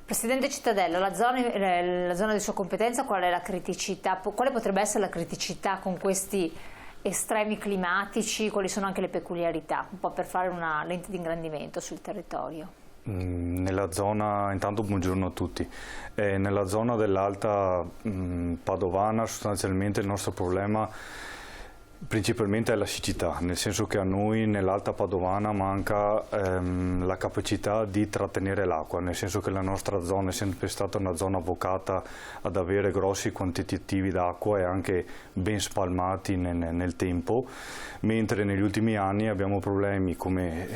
Presidente Cittadella, la zona di sua competenza, qual è la criticità, quale potrebbe essere la criticità con questi estremi climatici, quali sono anche le peculiarità, un po' per fare una lente di ingrandimento sul territorio? Nella zona, intanto buongiorno a tutti, nella zona dell'Alta Padovana sostanzialmente il nostro problema principalmente è la siccità, nel senso che a noi nell'Alta Padovana manca la capacità di trattenere l'acqua, nel senso che la nostra zona è sempre stata una zona vocata ad avere grossi quantitativi d'acqua e anche ben spalmati nel tempo, mentre negli ultimi anni abbiamo problemi, come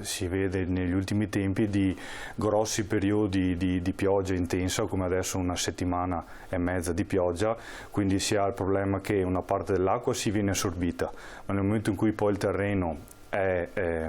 si vede negli ultimi tempi, di grossi periodi di pioggia intensa, come adesso una settimana e mezza di pioggia, quindi si ha il problema che una parte dell'acqua si viene assorbita, ma nel momento in cui poi il terreno è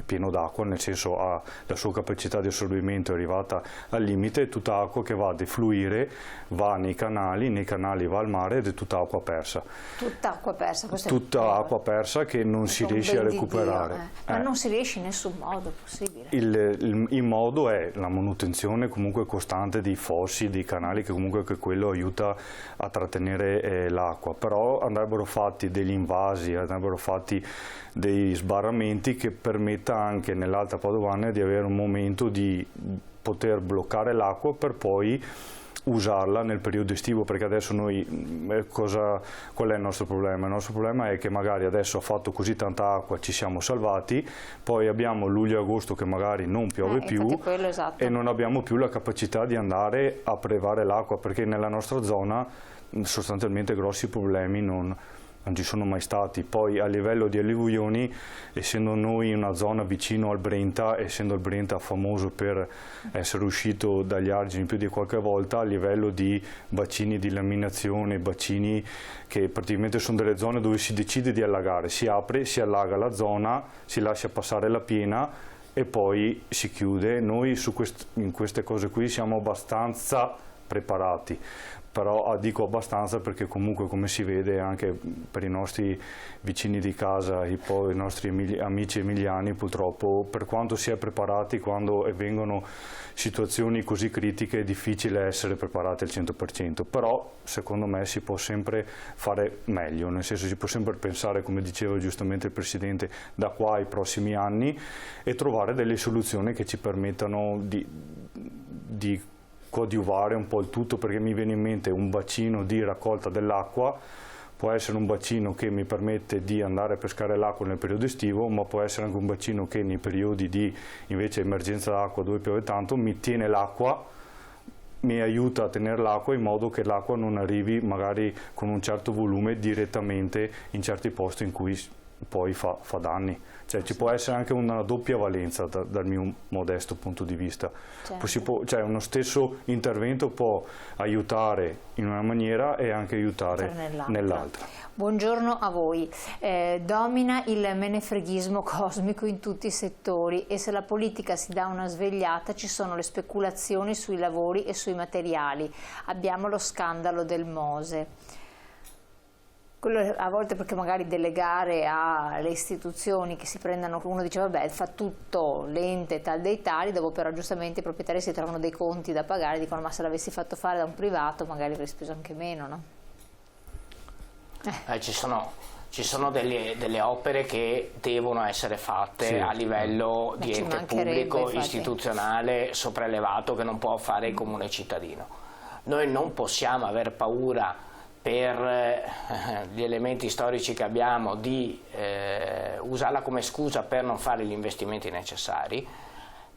pieno d'acqua, nel senso ha la sua capacità di assorbimento è arrivata al limite, è tutta acqua che va a defluire, va nei canali va al mare ed è tutta acqua persa. Tutta acqua persa? Tutta acqua persa che non si riesce a recuperare. Ma non si riesce in nessun modo possibile? Il modo è la manutenzione comunque costante dei fossi, dei canali, che comunque quello aiuta a trattenere l'acqua, però andrebbero fatti degli invasi, andrebbero fatti dei sbarramenti che permetta anche nell'Alta Padovana di avere un momento di poter bloccare l'acqua per poi usarla nel periodo estivo, perché adesso noi qual è il nostro problema? Il nostro problema è che magari adesso ha fatto così tanta acqua, ci siamo salvati, poi abbiamo luglio e agosto che magari non piove più esatto. E non abbiamo più la capacità di andare a prelevare l'acqua, perché nella nostra zona sostanzialmente grossi problemi non ci sono mai stati. Poi a livello di alluvioni, essendo noi una zona vicino al Brenta, essendo il Brenta famoso per essere uscito dagli argini più di qualche volta, a livello di bacini di laminazione, bacini che praticamente sono delle zone dove si decide di allagare, si apre, si allaga la zona, si lascia passare la piena e poi si chiude. Noi in queste cose qui siamo abbastanza preparati, però dico abbastanza perché comunque, come si vede anche per i nostri vicini di casa, i nostri amici emiliani, purtroppo per quanto si è preparati, quando vengono situazioni così critiche è difficile essere preparati al 100%, però secondo me si può sempre fare meglio, nel senso si può sempre pensare, come diceva giustamente il Presidente, da qua ai prossimi anni e trovare delle soluzioni che ci permettano di coadiuvare un po' il tutto, perché mi viene in mente un bacino di raccolta dell'acqua, può essere un bacino che mi permette di andare a pescare l'acqua nel periodo estivo, ma può essere anche un bacino che nei periodi di invece emergenza d'acqua dove piove tanto mi tiene l'acqua, mi aiuta a tenere l'acqua in modo che l'acqua non arrivi magari con un certo volume direttamente in certi posti in cui poi fa danni. Cioè, ci può essere anche una doppia valenza dal mio modesto punto di vista. Certo. Cioè, uno stesso intervento può aiutare in una maniera e anche aiutare nell'altra. Buongiorno a voi. Domina il menefreghismo cosmico in tutti i settori e se la politica si dà una svegliata ci sono le speculazioni sui lavori e sui materiali. Abbiamo lo scandalo del Mose. Quello a volte perché magari delegare alle istituzioni che si prendano, uno dice vabbè fa tutto l'ente tal dei tali, dopo però giustamente i proprietari si trovano dei conti da pagare, dicono ma se l'avessi fatto fare da un privato magari avrei speso anche meno, no? Ci sono delle opere che devono essere fatte a livello di ente pubblico, istituzionale, sopraelevato, che non può fare il comune cittadino. Noi non possiamo aver paura per gli elementi storici che abbiamo di usarla come scusa per non fare gli investimenti necessari.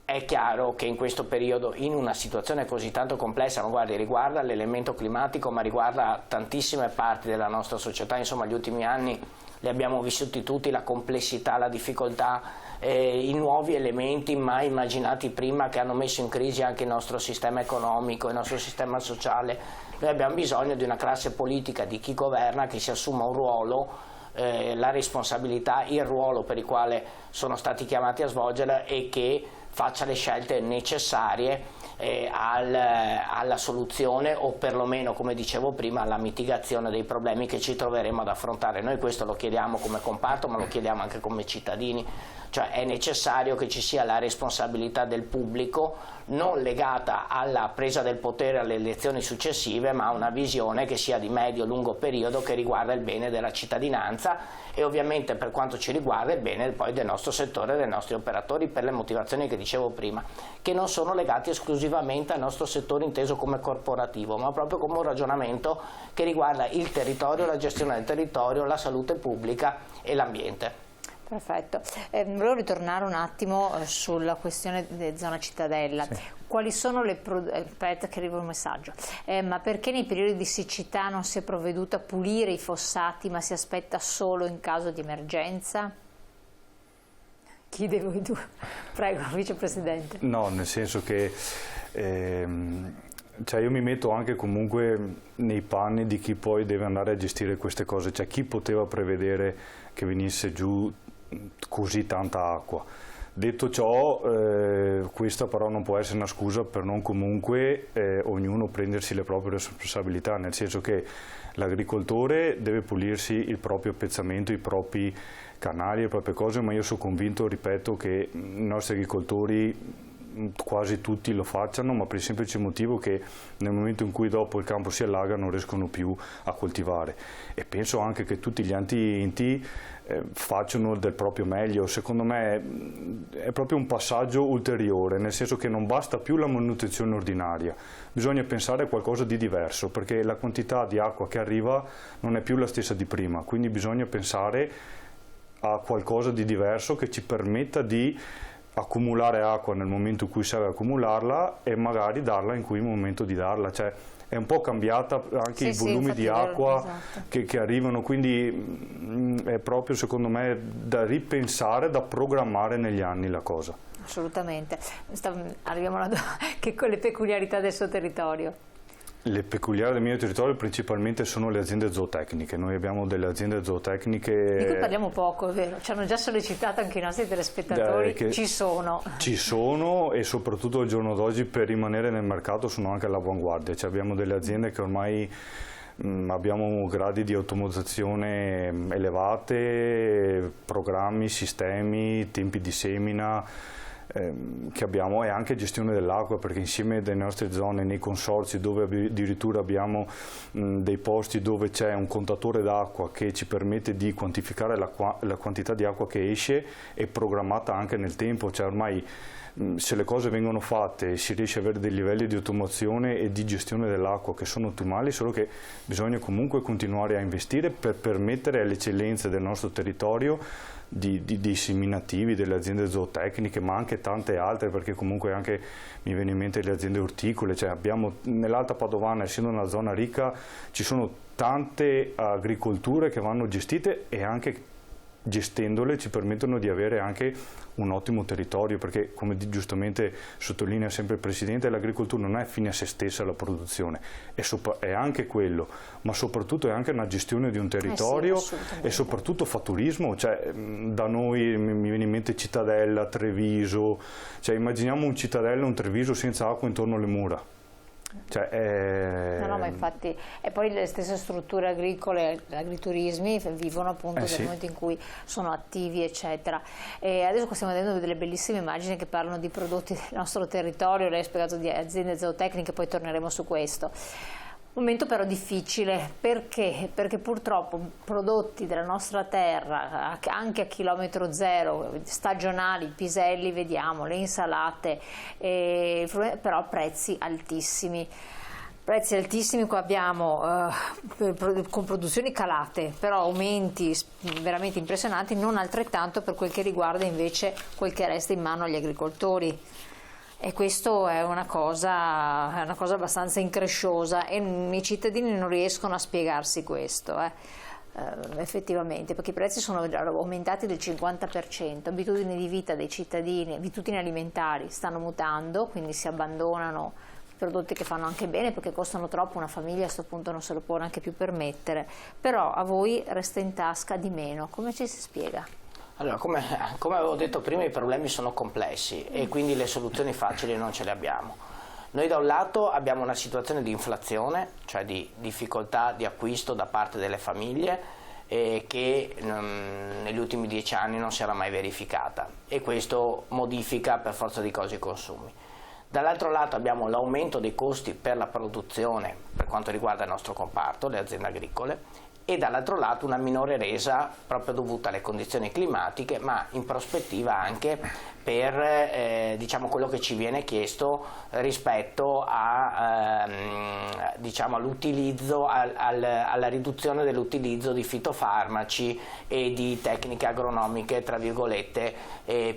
È chiaro che in questo periodo, in una situazione così tanto complessa, ma guardi, riguarda l'elemento climatico ma riguarda tantissime parti della nostra società, insomma gli ultimi anni li abbiamo vissuti tutti, la complessità, la difficoltà, i nuovi elementi mai immaginati prima che hanno messo in crisi anche il nostro sistema economico, il nostro sistema sociale. Noi abbiamo bisogno di una classe politica, di chi governa, che si assuma un ruolo, la responsabilità, il ruolo per il quale sono stati chiamati a svolgerla e che faccia le scelte necessarie alla soluzione, o perlomeno, come dicevo prima, alla mitigazione dei problemi che ci troveremo ad affrontare. Noi questo lo chiediamo come comparto, ma lo chiediamo anche come cittadini. Cioè è necessario che ci sia la responsabilità del pubblico, non legata alla presa del potere alle elezioni successive, ma una visione che sia di medio-lungo periodo, che riguarda il bene della cittadinanza e ovviamente, per quanto ci riguarda, il bene poi del nostro settore, dei nostri operatori, per le motivazioni che dicevo prima, che non sono legati esclusivamente al nostro settore inteso come corporativo, ma proprio come un ragionamento che riguarda il territorio, la gestione del territorio, la salute pubblica e l'ambiente. Perfetto. Volevo ritornare un attimo sulla questione della zona Cittadella. Sì. Quali sono le... Aspetta che arriva un messaggio. Ma perché nei periodi di siccità non si è provveduto a pulire i fossati, ma si aspetta solo in caso di emergenza? Chi dei voi due? Prego, Vicepresidente. No, nel senso che cioè io mi metto anche comunque nei panni di chi poi deve andare a gestire queste cose, cioè chi poteva prevedere che venisse giù così tanta acqua. Detto ciò, questa però non può essere una scusa per non comunque ognuno prendersi le proprie responsabilità, nel senso che l'agricoltore deve pulirsi il proprio pezzamento, i propri canali, le proprie cose, ma io sono convinto, ripeto, che i nostri agricoltori quasi tutti lo facciano, ma per il semplice motivo che nel momento in cui dopo il campo si allaga non riescono più a coltivare, e penso anche che tutti gli enti facciano del proprio meglio. Secondo me è proprio un passaggio ulteriore, nel senso che non basta più la manutenzione ordinaria, bisogna pensare a qualcosa di diverso, perché la quantità di acqua che arriva non è più la stessa di prima, quindi bisogna pensare a qualcosa di diverso che ci permetta di accumulare acqua nel momento in cui serve accumularla e magari darla in cui è il momento di darla, cioè è un po' cambiata anche i volumi di acqua, esatto, che arrivano, quindi è proprio secondo me da ripensare, da programmare negli anni la cosa. Assolutamente. Arriviamo alla che con le peculiarità del suo territorio. Le peculiarità del mio territorio principalmente sono le aziende zootecniche. Noi abbiamo delle aziende zootecniche... Di cui parliamo poco, è vero? Ci hanno già sollecitato anche i nostri telespettatori, ci sono. Ci sono, e soprattutto al giorno d'oggi per rimanere nel mercato sono anche all'avanguardia. Cioè abbiamo delle aziende che ormai abbiamo gradi di automatizzazione elevate, programmi, sistemi, tempi di semina che abbiamo, e anche gestione dell'acqua, perché insieme alle nostre zone, nei consorzi dove addirittura abbiamo dei posti dove c'è un contatore d'acqua che ci permette di quantificare la quantità di acqua che esce, è programmata anche nel tempo, cioè ormai se le cose vengono fatte si riesce ad avere dei livelli di automazione e di gestione dell'acqua che sono ottimali, solo che bisogna comunque continuare a investire per permettere alle eccellenze del nostro territorio dei seminativi, delle aziende zootecniche, ma anche tante altre, perché comunque anche mi viene in mente le aziende orticole, cioè abbiamo nell'Alta Padovana, essendo una zona ricca, ci sono tante agricolture che vanno gestite, e anche gestendole ci permettono di avere anche un ottimo territorio, perché come giustamente sottolinea sempre il Presidente, l'agricoltura non è fine a se stessa la produzione, è anche quello, ma soprattutto è anche una gestione di un territorio, sì, e soprattutto fa turismo, cioè da noi mi viene in mente Cittadella, Treviso, cioè immaginiamo un Cittadella e un Treviso senza acqua intorno alle mura. Cioè, no, ma infatti, e poi le stesse strutture agricole, gli agriturismi vivono appunto nel momento in cui sono attivi, eccetera. E adesso stiamo vedendo delle bellissime immagini che parlano di prodotti del nostro territorio, lei ha spiegato di aziende zootecniche, poi torneremo su questo. Momento però difficile, perché? Perché purtroppo prodotti della nostra terra, anche a chilometro zero, stagionali, piselli, vediamo, le insalate, però a prezzi altissimi. Prezzi altissimi, qua abbiamo con produzioni calate, però aumenti veramente impressionanti, non altrettanto per quel che riguarda invece quel che resta in mano agli agricoltori. E questo è una cosa abbastanza incresciosa, e i cittadini non riescono a spiegarsi questo, effettivamente, perché i prezzi sono aumentati del 50%, abitudini di vita dei cittadini, abitudini alimentari stanno mutando, quindi si abbandonano prodotti che fanno anche bene perché costano troppo, una famiglia a questo punto non se lo può neanche più permettere, però a voi resta in tasca di meno. Come ci si spiega? Allora, come avevo detto prima, i problemi sono complessi e quindi le soluzioni facili non ce le abbiamo. Noi da un lato abbiamo una situazione di inflazione, cioè di difficoltà di acquisto da parte delle famiglie, che negli ultimi 10 anni non si era mai verificata, e questo modifica per forza di cose i consumi. Dall'altro lato abbiamo l'aumento dei costi per la produzione per quanto riguarda il nostro comparto, le aziende agricole, e dall'altro lato una minore resa proprio dovuta alle condizioni climatiche, ma in prospettiva anche per diciamo, quello che ci viene chiesto rispetto a, diciamo, all'utilizzo, alla riduzione dell'utilizzo di fitofarmaci e di tecniche agronomiche, tra virgolette,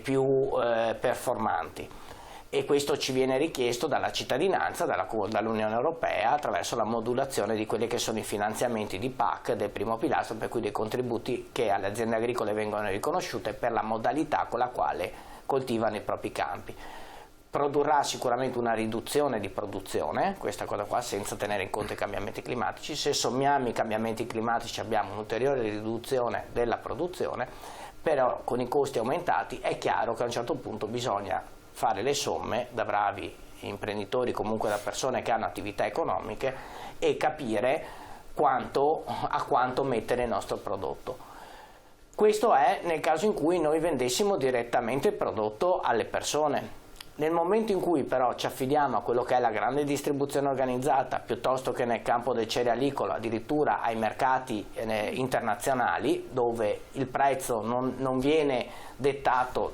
più performanti. E questo ci viene richiesto dalla cittadinanza, dall'Unione Europea, attraverso la modulazione di quelli che sono i finanziamenti di PAC del primo pilastro, per cui dei contributi che alle aziende agricole vengono riconosciute per la modalità con la quale coltivano i propri campi. Produrrà sicuramente una riduzione di produzione, questa cosa qua, senza tenere in conto i cambiamenti climatici. Se sommiamo i cambiamenti climatici abbiamo un'ulteriore riduzione della produzione, però con i costi aumentati è chiaro che a un certo punto bisogna fare le somme da bravi imprenditori, comunque da persone che hanno attività economiche, e capire a quanto mettere il nostro prodotto. Questo è nel caso in cui noi vendessimo direttamente il prodotto alle persone. Nel momento in cui però ci affidiamo a quello che è la grande distribuzione organizzata, piuttosto che nel campo del cerealicolo, addirittura ai mercati internazionali, dove il prezzo non viene dettato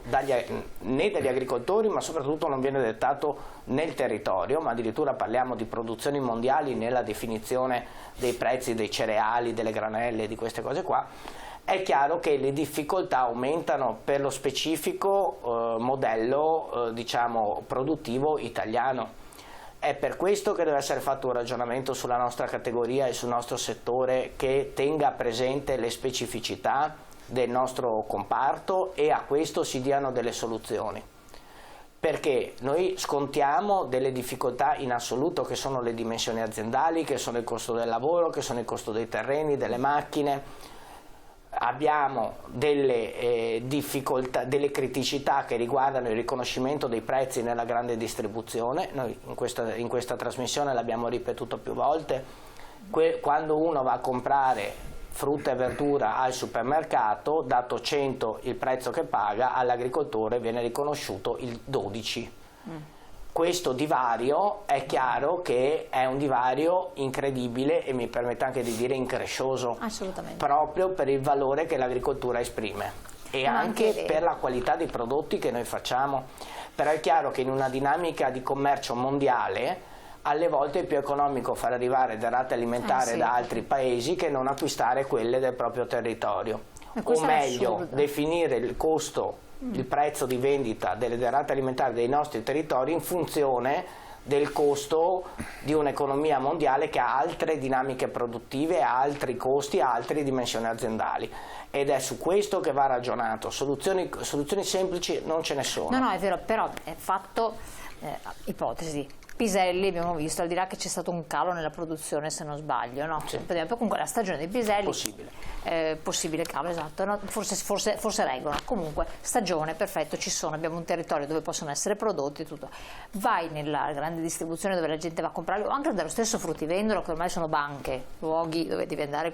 né dagli agricoltori, ma soprattutto non viene dettato nel territorio, ma addirittura parliamo di produzioni mondiali nella definizione dei prezzi dei cereali, delle granelle, di queste cose qua, è chiaro che le difficoltà aumentano per lo specifico modello diciamo, produttivo italiano. È per questo che deve essere fatto un ragionamento sulla nostra categoria e sul nostro settore che tenga presente le specificità del nostro comparto e a questo si diano delle soluzioni. Perché noi scontiamo delle difficoltà in assoluto, che sono le dimensioni aziendali, che sono il costo del lavoro, che sono il costo dei terreni, delle macchine. Abbiamo delle difficoltà, delle criticità che riguardano il riconoscimento dei prezzi nella grande distribuzione. Noi in questa trasmissione l'abbiamo ripetuto più volte. Quando uno va a comprare frutta e verdura al supermercato, dato 100 il prezzo che paga, all'agricoltore viene riconosciuto il 12. Questo divario è chiaro che è un divario incredibile e mi permette anche di dire increscioso, proprio per il valore che l'agricoltura esprime e anche per la qualità dei prodotti che noi facciamo. Però è chiaro che in una dinamica di commercio mondiale alle volte è più economico far arrivare derrate alimentari da altri paesi che non acquistare quelle del proprio territorio, o meglio definire il costo, il prezzo di vendita delle derrate alimentari dei nostri territori in funzione del costo di un'economia mondiale che ha altre dinamiche produttive, ha altri costi, ha altre dimensioni aziendali, ed è su questo che va ragionato. Soluzioni semplici non ce ne sono. No, è vero, però è fatto, ipotesi. Piselli abbiamo visto, al di là che c'è stato un calo nella produzione, se non sbaglio, no? Sì. Per esempio comunque la stagione dei piselli possibile calo, esatto, no? forse reggono, comunque stagione, perfetto, ci sono, abbiamo un territorio dove possono essere prodotti, tutto. Vai nella grande distribuzione dove la gente va a comprarli, o anche dallo stesso fruttivendolo, che ormai sono banche, luoghi dove devi andare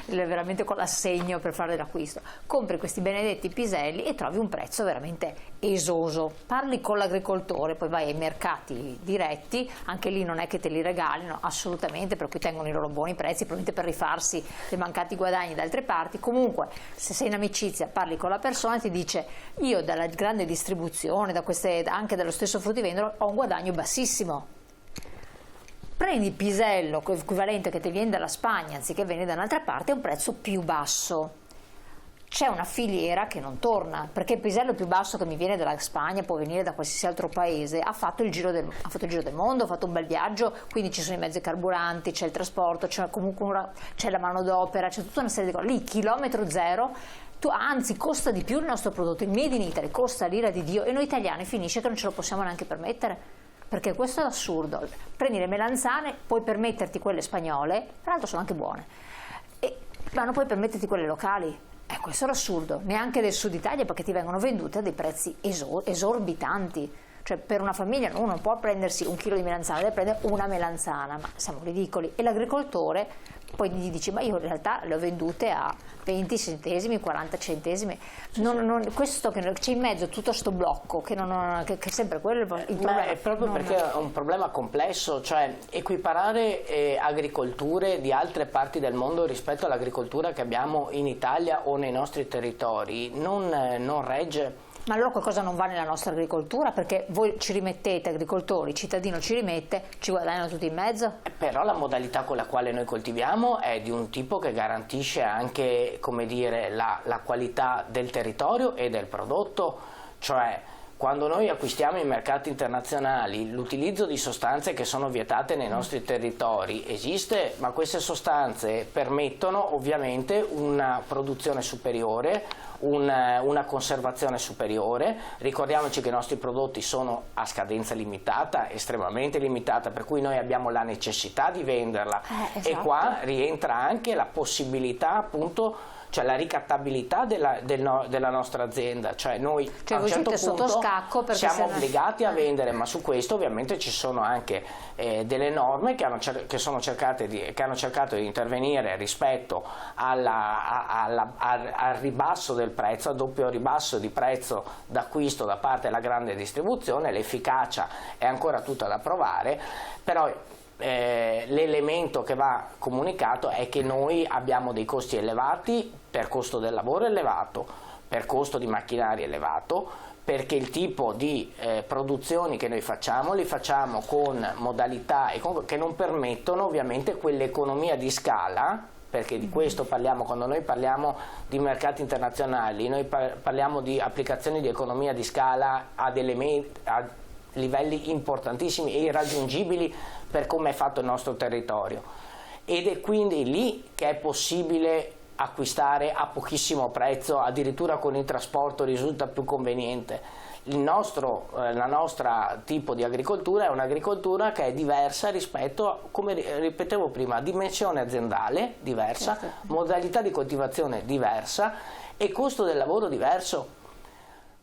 veramente con l'assegno per fare l'acquisto, compri questi benedetti piselli e trovi un prezzo veramente esoso. Parli con l'agricoltore, poi vai ai mercati diretti, anche lì non è che te li regalino assolutamente, per cui tengono i loro buoni prezzi, probabilmente per rifarsi dei mancati guadagni da altre parti. Comunque, se sei in amicizia, parli con la persona, ti dice: io dalla grande distribuzione, anche dallo stesso fruttivendolo, ho un guadagno bassissimo. Prendi il pisello equivalente che ti viene dalla Spagna anziché viene da un'altra parte, a un prezzo più basso. C'è una filiera che non torna, perché il pisello più basso che mi viene dalla Spagna, può venire da qualsiasi altro paese, ha fatto il giro del mondo, ha fatto un bel viaggio, quindi ci sono i mezzi carburanti, c'è il trasporto, c'è la manodopera, c'è tutta una serie di cose. Lì, chilometro zero, anzi costa di più il nostro prodotto, il Made in Italy costa l'ira di Dio, e noi italiani finisce che non ce lo possiamo neanche permettere, perché questo è l'assurdo. Prendi le melanzane, puoi permetterti quelle spagnole, tra l'altro sono anche buone, ma non puoi permetterti quelle locali. Questo è l'assurdo, neanche del sud Italia, perché ti vengono vendute a dei prezzi esorbitanti. Cioè per una famiglia uno non può prendersi un chilo di melanzana, deve prendere una melanzana, ma siamo ridicoli. E l'agricoltore poi gli dice: ma io in realtà le ho vendute a 20 centesimi, 40 centesimi. Questo che c'è in mezzo tutto sto blocco, che è sempre quello il problema. È proprio perché è un problema complesso, cioè equiparare agricolture di altre parti del mondo rispetto all'agricoltura che abbiamo in Italia o nei nostri territori non regge. Ma allora qualcosa non va nella nostra agricoltura, perché voi ci rimettete, agricoltori, il cittadino ci rimette, ci guadagnano tutti in mezzo? Però la modalità con la quale noi coltiviamo è di un tipo che garantisce anche, come dire, la qualità del territorio e del prodotto, cioè quando noi acquistiamo in mercati internazionali l'utilizzo di sostanze che sono vietate nei nostri territori esiste, ma queste sostanze permettono ovviamente una produzione superiore, una conservazione superiore. Ricordiamoci che i nostri prodotti sono a scadenza limitata, estremamente limitata, per cui noi abbiamo la necessità di venderla. Esatto. E qua rientra anche la possibilità, appunto, cioè la ricattabilità della nostra azienda, cioè noi a un certo punto siamo obbligati a vendere, ma su questo ovviamente ci sono anche delle norme che hanno cercato di intervenire rispetto al ribasso del prezzo, al doppio ribasso di prezzo d'acquisto da parte della grande distribuzione. L'efficacia è ancora tutta da provare, però l'elemento che va comunicato è che noi abbiamo dei costi elevati per costo del lavoro elevato, per costo di macchinari elevato, perché il tipo di produzioni che noi facciamo li facciamo con modalità che non permettono ovviamente quell'economia di scala, perché di questo parliamo quando noi parliamo di mercati internazionali, noi parliamo di applicazioni di economia di scala a livelli importantissimi e irraggiungibili per come è fatto il nostro territorio, ed è quindi lì che è possibile acquistare a pochissimo prezzo, addirittura con il trasporto risulta più conveniente. La nostra tipo di agricoltura è un'agricoltura che è diversa rispetto a, come ripetevo prima, dimensione aziendale diversa, modalità di coltivazione diversa e costo del lavoro diverso.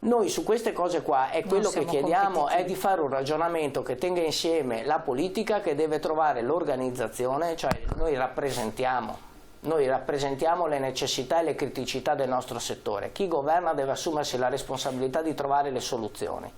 Noi su queste cose qua quello che chiediamo è di fare un ragionamento che tenga insieme la politica, che deve trovare l'organizzazione, cioè noi rappresentiamo le necessità e le criticità del nostro settore. Chi governa deve assumersi la responsabilità di trovare le soluzioni.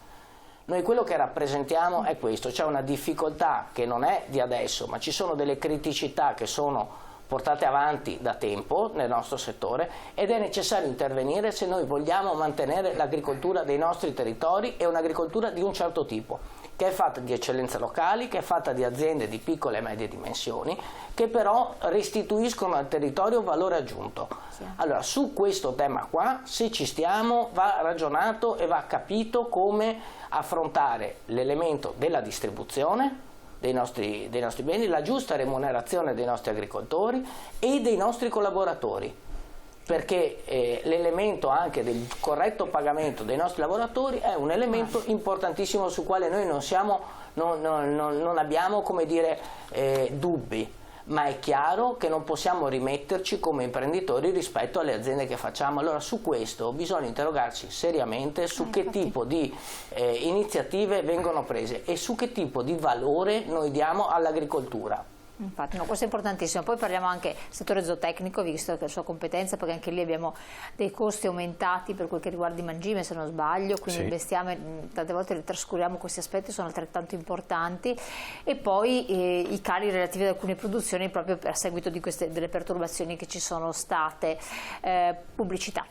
Noi quello che rappresentiamo è questo, c'è una difficoltà che non è di adesso, ma ci sono delle criticità che sono portate avanti da tempo nel nostro settore ed è necessario intervenire se noi vogliamo mantenere l'agricoltura dei nostri territori e un'agricoltura di un certo tipo, che è fatta di eccellenze locali, che è fatta di aziende di piccole e medie dimensioni, che però restituiscono al territorio valore aggiunto. Allora, su questo tema qua, se ci stiamo, va ragionato e va capito come affrontare l'elemento della distribuzione dei nostri beni, la giusta remunerazione dei nostri agricoltori e dei nostri collaboratori, perché l'elemento anche del corretto pagamento dei nostri lavoratori è un elemento importantissimo su quale noi non abbiamo, come dire, dubbi, ma è chiaro che non possiamo rimetterci come imprenditori rispetto alle aziende che facciamo. Allora su questo bisogna interrogarci seriamente su che tipo di iniziative vengono prese e su che tipo di valore noi diamo all'agricoltura. Infatti, no, questo è importantissimo. Poi parliamo anche del settore zootecnico, visto che è la sua competenza, perché anche lì abbiamo dei costi aumentati per quel che riguarda i mangime, se non sbaglio, quindi investiamo, tante volte li trascuriamo, questi aspetti sono altrettanto importanti, e poi i cali relativi ad alcune produzioni proprio a seguito di delle perturbazioni che ci sono state. Pubblicità.